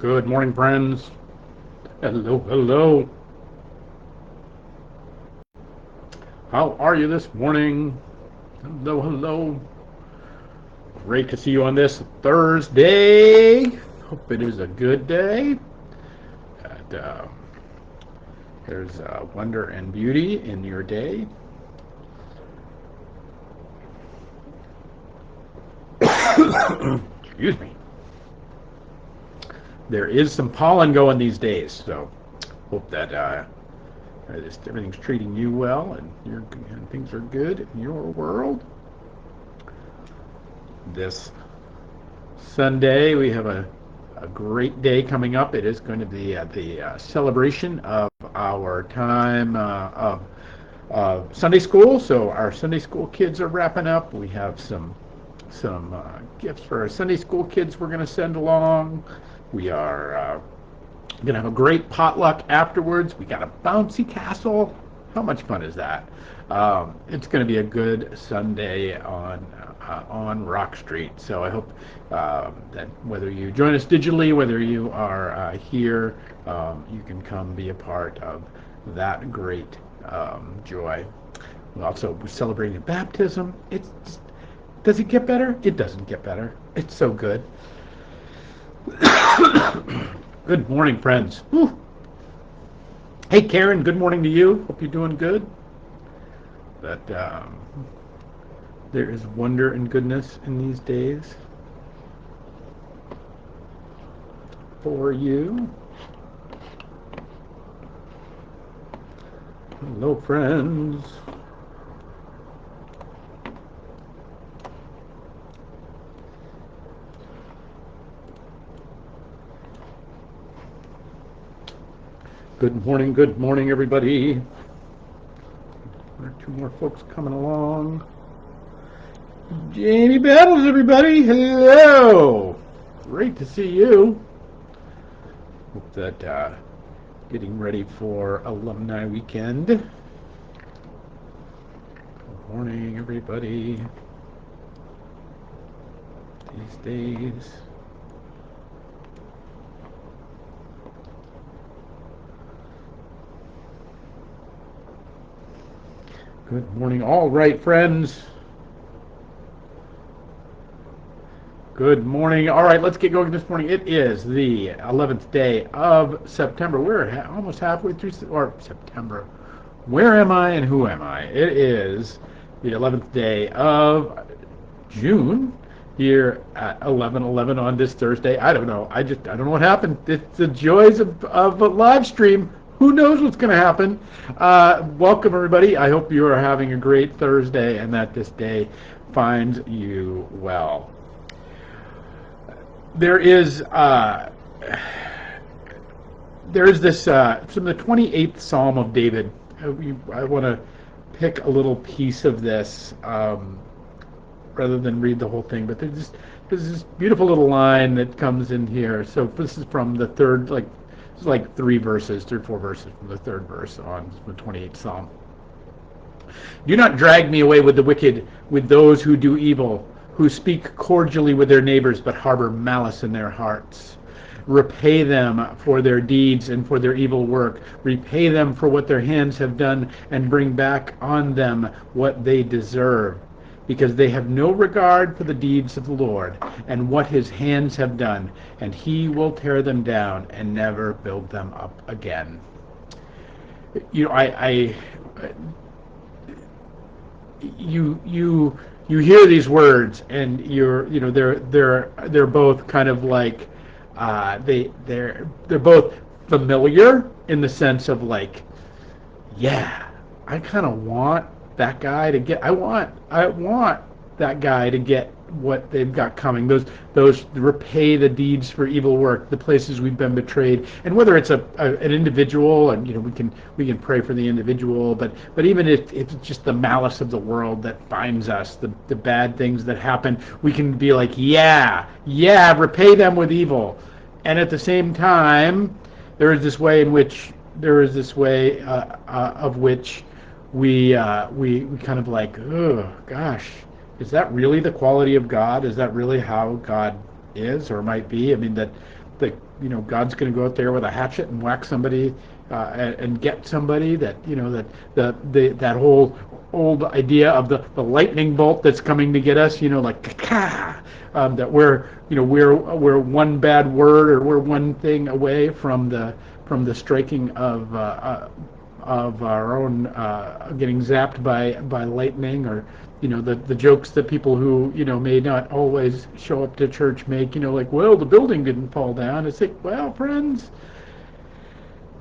Good morning, friends. Hello, hello. How are you this morning? Hello, hello. Great to see you on this Thursday. Hope it is a good day. And, there's wonder and beauty in your day. Excuse me. There is some pollen going these days, so hope that everything's treating you well and things are good in your world. This Sunday we have a great day coming up. It is going to be the celebration of our time of Sunday school. So our Sunday school kids are wrapping up. We have some gifts for our Sunday school kids we're going to send along. We are going to have a great potluck afterwards. We got a bouncy castle. How much fun is that? It's going to be a good Sunday on Rock Street. So I hope that whether you join us digitally, whether you are here, you can come be a part of that great joy. We also celebrating baptism. Does it get better? It doesn't get better. It's so good. Good morning, friends. Whew. Hey, Karen, good morning to you. Hope you're doing good. That there is wonder and goodness in these days for you. Hello, friends. Good morning, everybody. One or two more folks coming along. Jamie Battles, everybody. Hello. Great to see you. Hope that getting ready for alumni weekend. Good morning, everybody. These days. Good morning. All right, friends. Good morning. All right, let's get going this morning. It is the 11th day of September. We're almost halfway through September. Where am I and who am I? It is the 11th day of June here at 11:11 on this Thursday. I don't know. I don't know what happened. It's the joys of a live stream. Who knows what's going to happen? Welcome, everybody. I hope you are having a great Thursday and that this day finds you well. There is this from the 28th Psalm of David. I want to pick a little piece of this rather than read the whole thing, but there's this beautiful little line that comes in here. So this is from the third, it's like three or four verses from the third verse on the 28th Psalm. Do not drag me away with the wicked, with those who do evil, who speak cordially with their neighbors but harbor malice in their hearts. Repay them for their deeds and for their evil work. Repay them for what their hands have done and bring back on them what they deserve. Because they have no regard for the deeds of the Lord and what his hands have done, and he will tear them down and never build them up again. You know, you hear these words and they're both kind of like they're both familiar in the sense of like, yeah, I kind of want that guy to get. I want that guy to get what they've got coming. Those repay the deeds for evil work, the places we've been betrayed, and whether it's an individual, and we can pray for the individual, but even if it's just the malice of the world that finds us, the bad things that happen, we can be like, yeah, repay them with evil, and at the same time, there is this way of which we kind of like, oh gosh, is that really the quality of God? Is that really how God is or might be? I mean, that that God's going to go out there with a hatchet and whack somebody and get somebody, that that whole old idea of the lightning bolt that's coming to get us, like that we're one bad word, or we're one thing away from the striking of our own getting zapped by lightning, or the jokes that people who may not always show up to church make, like, well, the building didn't fall down. It's like, well, friends.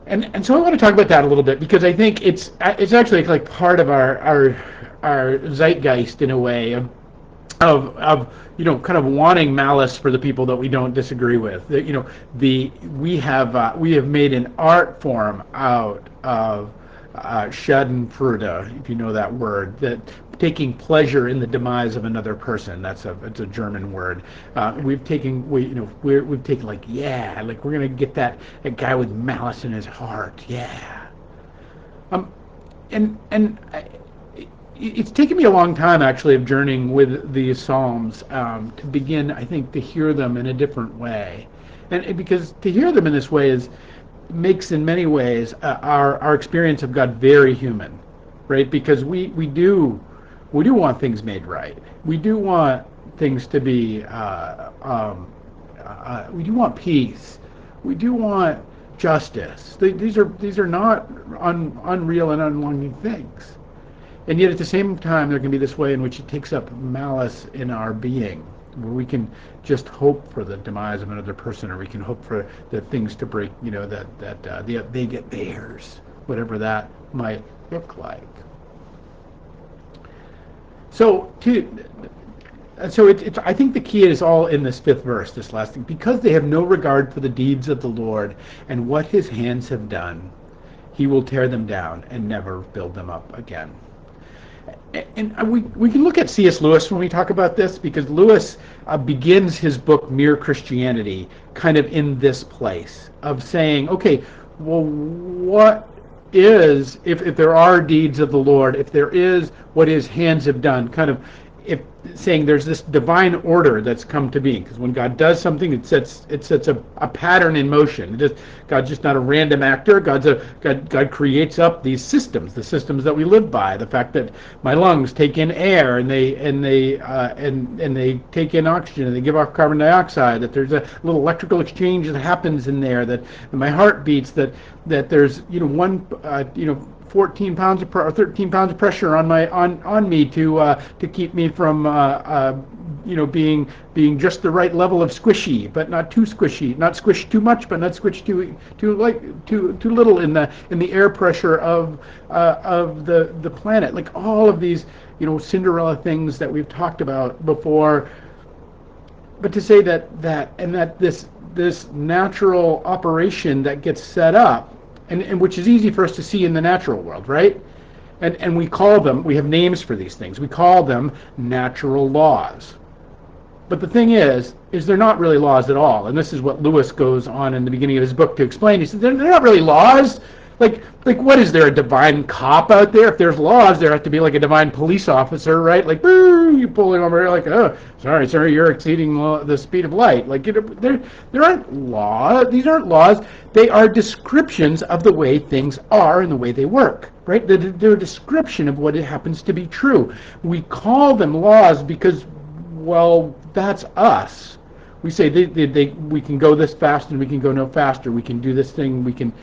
And so I want to talk about that a little bit, because I think it's actually like part of our zeitgeist, in a way, of kind of wanting malice for the people that we don't disagree with. We have made an art form out of Schadenfreude, if you know that word, that taking pleasure in the demise of another person. It's a German word. We've taken like, yeah, like we're gonna get that guy with malice in his heart, yeah. It's taken me a long time, actually, of journeying with these Psalms to begin, I think, to hear them in a different way, and because to hear them in this way makes in many ways our experience of God very human, right? Because we do want things made right. We do want things to be. We do want peace. We do want justice. These are not unreal and unlonging things. And yet at the same time, there can be this way in which it takes up malice in our being, where we can just hope for the demise of another person, or we can hope for the things to break, that they get theirs, whatever that might look like. So I think the key is all in this fifth verse, this last thing. Because they have no regard for the deeds of the Lord and what his hands have done, he will tear them down and never build them up again. And we can look at C.S. Lewis when we talk about this, because Lewis begins his book Mere Christianity kind of in this place of saying, okay, well, what is, if there are deeds of the Lord, if there is what his hands have done, kind of saying there's this divine order that's come to being, because when God does something, it sets a pattern in motion. God's just not a random actor. God creates up these systems, the systems that we live by. The fact that my lungs take in air and they take in oxygen and they give off carbon dioxide. That there's a little electrical exchange that happens in there. That my heart beats. That there's 14 pounds or 13 pounds of pressure on me to keep me from being just the right level of squishy, but not too squishy, not squished too much, but not squished too little in the air pressure of the planet. Like all of these Cinderella things that we've talked about before. But to say that this natural operation that gets set up, and which is easy for us to see in the natural world, right? And we have names for these things. We call them natural laws. But the thing is they're not really laws at all. And this is what Lewis goes on in the beginning of his book to explain. He says, they're not really laws. Like what is there, a divine cop out there? If there's laws, there have to be like a divine police officer, right? Like, boo, you pull him over here, like, oh, sorry, sir, you're exceeding the speed of light. Like, there aren't laws. These aren't laws. They are descriptions of the way things are and the way they work, right? They're a description of what it happens to be true. We call them laws because, well, that's us. We say we can go this fast and we can go no faster. We can do this thing. We can,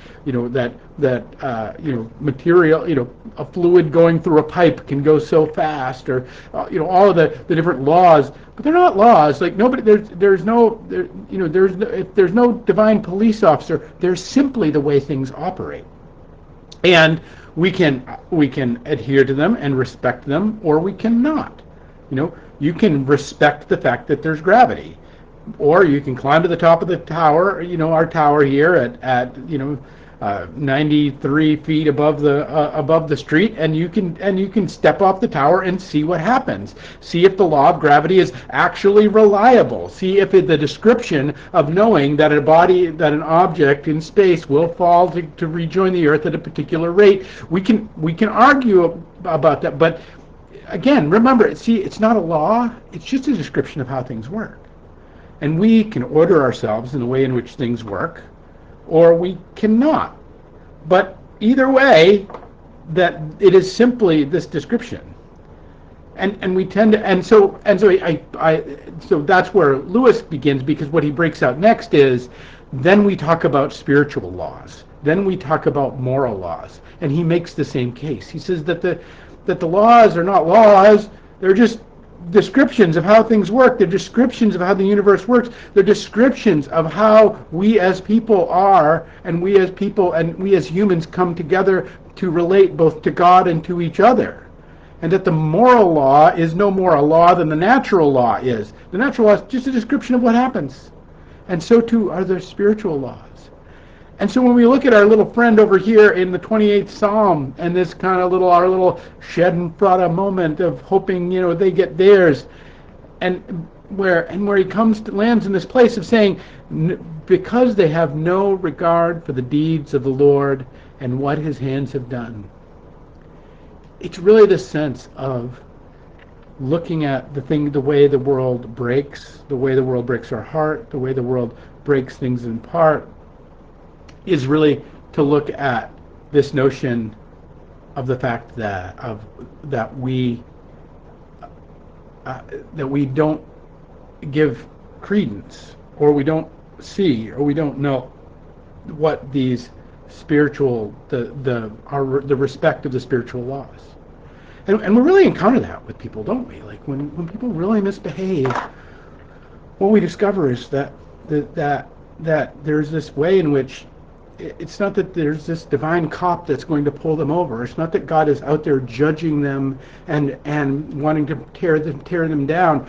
material, a fluid going through a pipe can go so fast, or all of the different laws. But they're not laws. Like nobody, there's no if there's no divine police officer. There's simply the way things operate, and we can adhere to them and respect them, or we cannot. You can respect the fact that there's gravity. Or you can climb to the top of the tower, our tower here at 93 feet above the street, and you can step off the tower and see what happens. See if the law of gravity is actually reliable. See if the description of knowing that an object in space will fall to rejoin the Earth at a particular rate. We can argue about that, but again, remember, it's not a law. It's just a description of how things work. And we can order ourselves in the way in which things work, or we cannot. But either way, that it is simply this description. And we tend to, so that's where Lewis begins, because what he breaks out next is, then we talk about spiritual laws, then we talk about moral laws, and he makes the same case. He says that the laws are not laws; they're just descriptions of how things work. They're descriptions of how the universe works. They're descriptions of how we as people are, and we as people and we as humans come together to relate both to God and to each other. And that the moral law is no more a law than the natural law is. The natural law is just a description of what happens. And so too are the spiritual laws. And so when we look at our little friend over here in the 28th Psalm, and this kind of our little schadenfreude moment of hoping, they get theirs, and where he lands in this place of saying, because they have no regard for the deeds of the Lord and what his hands have done. It's really the sense of looking at the way the world breaks our heart, the way the world breaks things in part, is really to look at this notion of the fact that we don't give credence, or we don't see, or we don't know what these spiritual the respect of the spiritual laws. And we really encounter that with people, don't we? Like when people really misbehave, what we discover is that there's this way in which it's not that there's this divine cop that's going to pull them over. It's not that God is out there judging them and wanting to tear them down.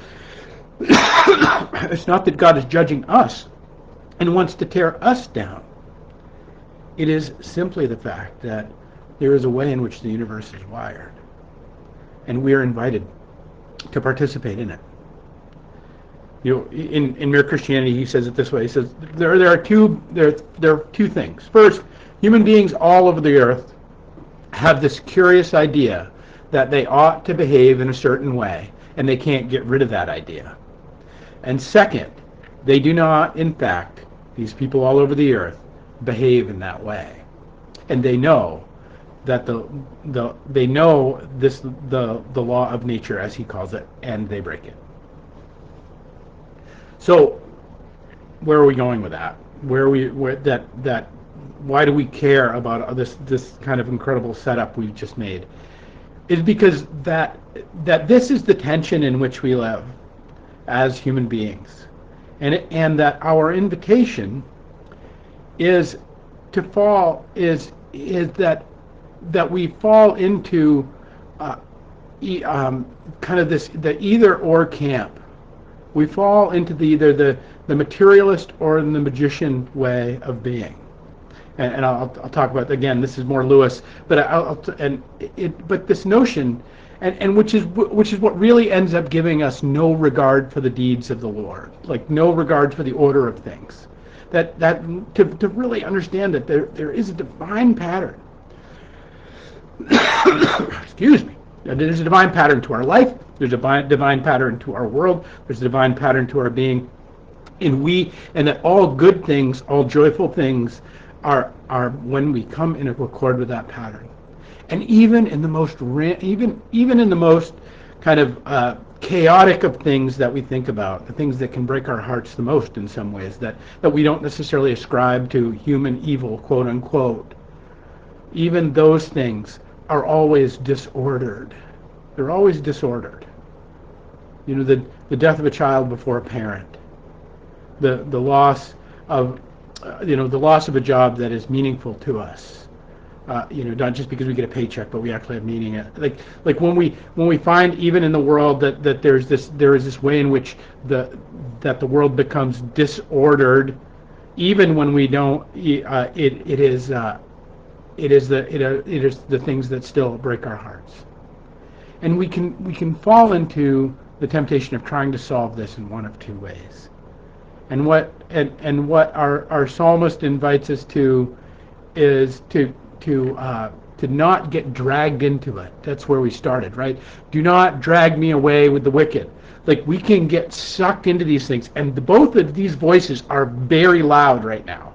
It's not that God is judging us and wants to tear us down. It is simply the fact that there is a way in which the universe is wired, and we are invited to participate in it. In Mere Christianity, he says it this way. He says there are two things. First, human beings all over the earth have this curious idea that they ought to behave in a certain way, and they can't get rid of that idea. And second, they do not, in fact, these people all over the earth, behave in that way, and they know that the law of nature, as he calls it, and they break it. So, where are we going with that? Why do we care about this kind of incredible setup we've just made? Is because that this is the tension in which we live as human beings, and that our invitation is to fall is that we fall into kind of the either or camp. We fall into either the materialist or the magician way of being, and I'll talk about, again, this is more Lewis, but but this notion, and which is what really ends up giving us no regard for the deeds of the Lord, like no regard for the order of things. That to really understand that there is a divine pattern. Excuse me. There's a divine pattern to our life. There's a divine pattern to our world. There's a divine pattern to our being, and that all good things, all joyful things, are when we come in accord with that pattern. And even in the most even in the most kind of chaotic of things that we think about, the things that can break our hearts the most in some ways, that we don't necessarily ascribe to human evil, quote unquote, even those things are always disordered. They're always disordered. The death of a child before a parent, the loss of the loss of a job that is meaningful to us. Not just because we get a paycheck, but we actually have meaning. Like when we find, even in the world, that there is this way in which that the world becomes disordered, even when we don't. It is the things that still break our hearts, and we can fall into the temptation of trying to solve this in one of two ways. And what our psalmist invites us to is to not get dragged into it. That's where we started, right? Do not drag me away with the wicked. Like we can get sucked into these things, and both of these voices are very loud right now.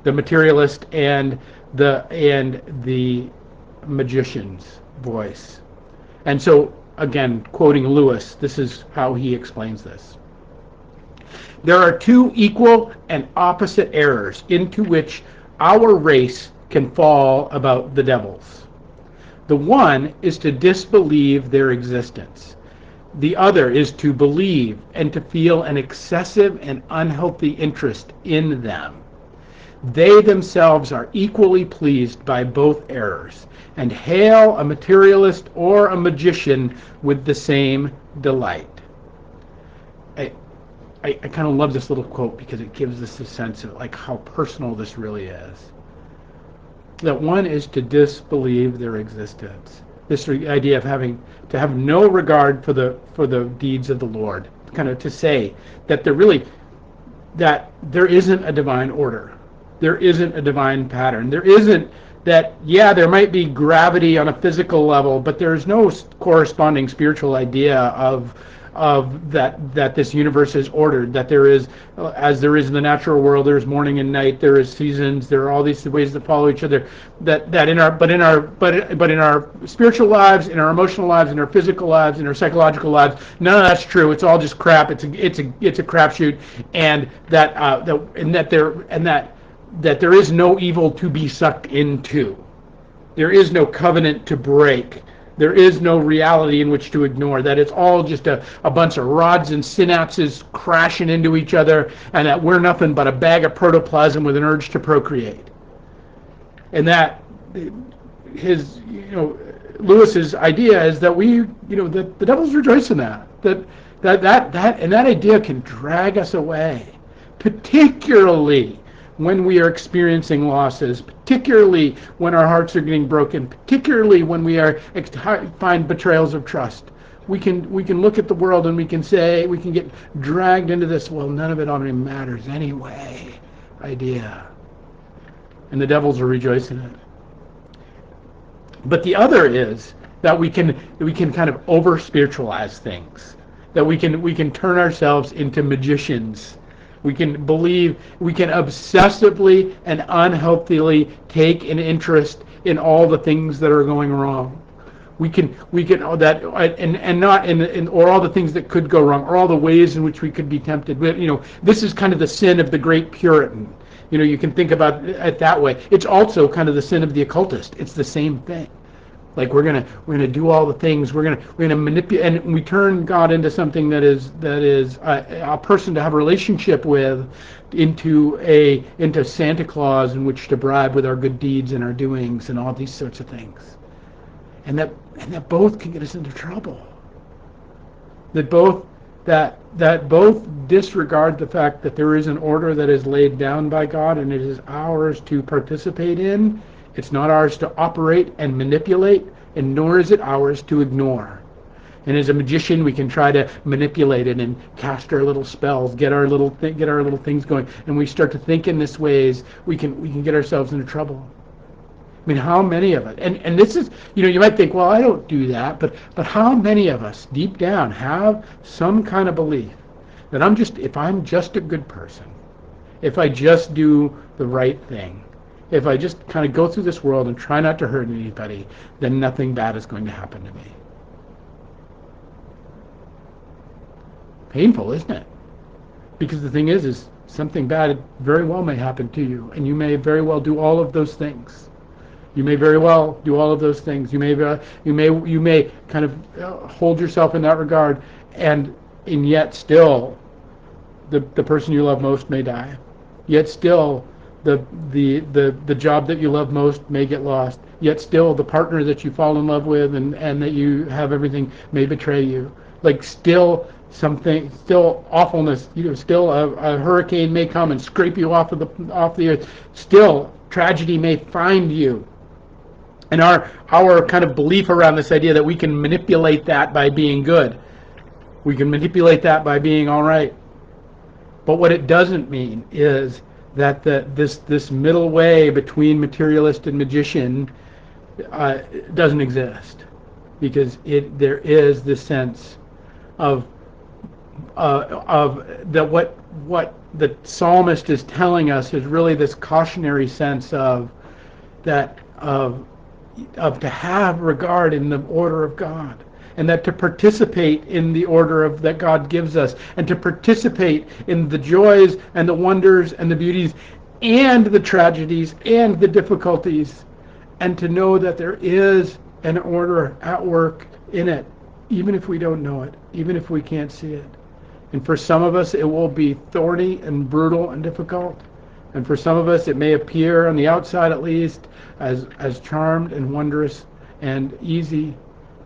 The materialist and the magician's voice. And so, again, quoting Lewis, this is how he explains this. There are two equal and opposite errors into which our race can fall about the devils. The one is to disbelieve their existence. The other is to believe and to feel an excessive and unhealthy interest in them. They themselves are equally pleased by both errors, and hail a materialist or a magician with the same delight. I kind of love this little quote because it gives us a sense of like how personal this really is. That one is to disbelieve their existence. This idea of having to have no regard for the deeds of the Lord, kind of to say that there isn't a divine order. There isn't a divine pattern. There isn't that, yeah, there might be gravity on a physical level, but there's no corresponding spiritual idea of that this universe is ordered, that there is, as there is in the natural world, there's morning and night, there is seasons, there are all these ways that follow each other, that in our spiritual lives, in our emotional lives, in our physical lives, in our psychological lives, none of that's true. It's all just crap. It's a crapshoot, and that there is no evil to be sucked into. There is no covenant to break. There is no reality in which to ignore. That it's all just a bunch of rods and synapses crashing into each other, and that we're nothing but a bag of protoplasm with an urge to procreate. And that Lewis's idea is that that the devil's rejoicing that idea can drag us away, particularly when we are experiencing losses, particularly when our hearts are getting broken, particularly when we find betrayals of trust. We can look at the world and we can get dragged into this, well, none of it already matters anyway idea. And the devils are rejoicing in it. But the other is that we can kind of over spiritualize things. That we can turn ourselves into magicians. We can obsessively and unhealthily take an interest in all the things that are going wrong. We can that and not in or all the things that could go wrong, or all the ways in which we could be tempted. But, this is kind of the sin of the great Puritan. You can think about it that way. It's also kind of the sin of the occultist. It's the same thing. Like we're gonna do all the things. We're gonna manipulate, and we turn God into something that is a person to have a relationship with, into Santa Claus in which to bribe with our good deeds and our doings and all these sorts of things, and that both can get us into trouble. That both disregard the fact that there is an order that is laid down by God, and it is ours to participate in. It's not ours to operate and manipulate, and nor is it ours to ignore. And as a magician, we can try to manipulate it and cast our little spells, get our little things going, and we start to think in this ways. We can get ourselves into trouble. I mean, how many of us? And this is, you might think, well, I don't do that, but how many of us deep down have some kind of belief that if I'm just a good person, if I just do the right thing, if I just kind of go through this world and try not to hurt anybody, then nothing bad is going to happen to me. Painful, isn't it? Because the thing is something bad very well may happen to you, and you may very well do all of those things. You may very well do all of those things. You may kind of hold yourself in that regard, and yet still, the person you love most may die. Yet still, the job that you love most may get lost. Yet still, the partner that you fall in love with and that you have everything may betray you. Like still awfulness. Still a hurricane may come and scrape you off the earth. Still, tragedy may find you. And our kind of belief around this idea that we can manipulate that by being good. We can manipulate that by being all right. But what it doesn't mean is that this middle way between materialist and magician doesn't exist, because there is this sense of of that what the psalmist is telling us is really this cautionary sense of that of to have regard in the order of God, and that to participate in the order of that God gives us, and to participate in the joys and the wonders and the beauties and the tragedies and the difficulties, and to know that there is an order at work in it, even if we don't know it, even if we can't see it. And for some of us, it will be thorny and brutal and difficult. And for some of us, it may appear, on the outside at least, as charmed and wondrous and easy.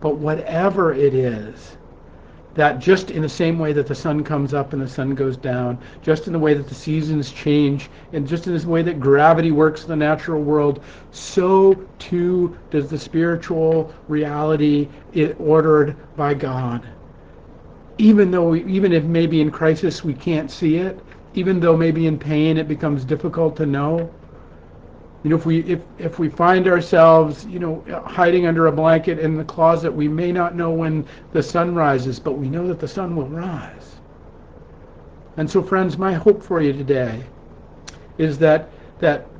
But whatever it is, that just in the same way that the sun comes up and the sun goes down, just in the way that the seasons change, and just in the way that gravity works in the natural world, so too does the spiritual reality ordered by God. Even if maybe in crisis we can't see it, even though maybe in pain it becomes difficult to know. If we find ourselves, hiding under a blanket in the closet, we may not know when the sun rises, but we know that the sun will rise. And so, friends, my hope for you today is that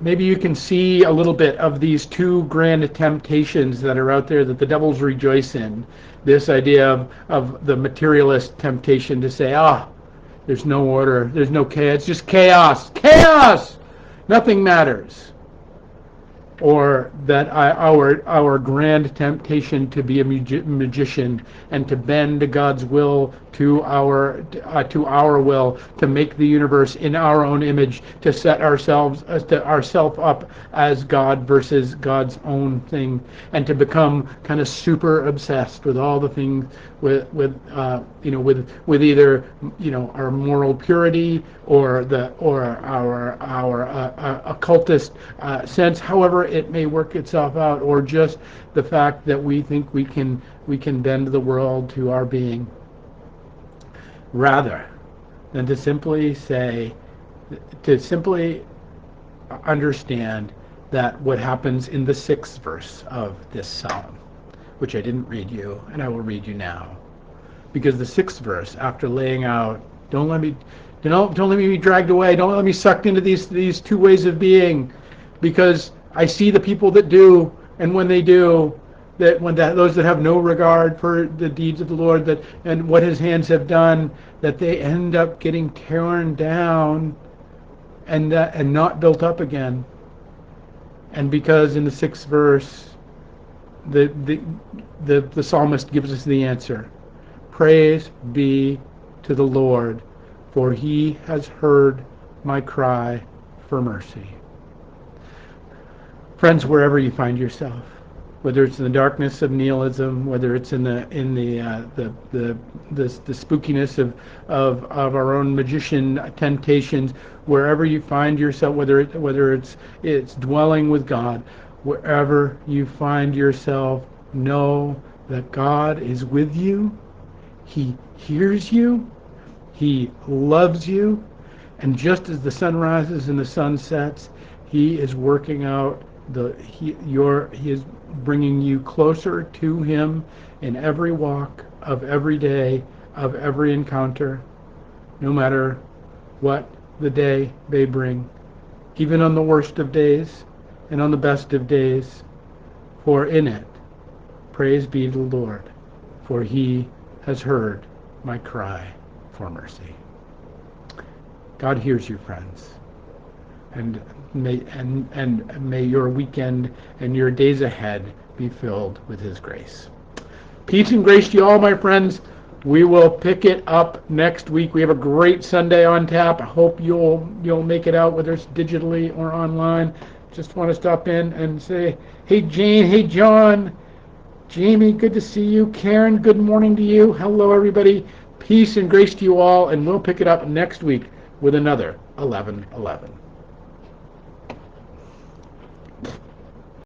maybe you can see a little bit of these two grand temptations that are out there that the devils rejoice in. This idea of the materialist temptation to say, there's no order, there's no chaos, it's just chaos, nothing matters. Or that our grand temptation to be a magician and to bend God's will to our will, to make the universe in our own image, to set ourselves up as God versus God's own thing, and to become kind of super obsessed with all the things with either our moral purity or our occultist sense, however it may work itself out, or just the fact that we think we can bend the world to our being, rather than to simply understand that what happens in the 6th verse of this psalm, which I didn't read you, and I will read you now, because the 6th verse, after laying out, don't let me be dragged away, don't let me sucked into these two ways of being, because I see the people that do, and when they do, those that have no regard for the deeds of the Lord and what His hands have done, that they end up getting torn down and not built up again. And because in the 6th verse, the psalmist gives us the answer: praise be to the Lord, for He has heard my cry for mercy. Friends, wherever you find yourself, whether it's in the darkness of nihilism, whether it's in the spookiness of our own magician temptations, wherever you find yourself, whether it's dwelling with God, wherever you find yourself, know that God is with you. He hears you. He loves you. And just as the sun rises and the sun sets, He is working out He is bringing you closer to Him in every walk of every day, of every encounter, no matter what the day may bring, even on the worst of days and on the best of days. For in it, praise be to the Lord, for He has heard my cry for mercy. God hears you, friends. And may your weekend and your days ahead be filled with His grace. Peace and grace to you all, my friends. We will pick it up next week. We have a great Sunday on tap. I hope you'll make it out, whether it's digitally or online. Just want to stop in and say, hey Jane, hey John, Jamie, good to see you. Karen, good morning to you. Hello, everybody. Peace and grace to you all, and we'll pick it up next week with another 11:11.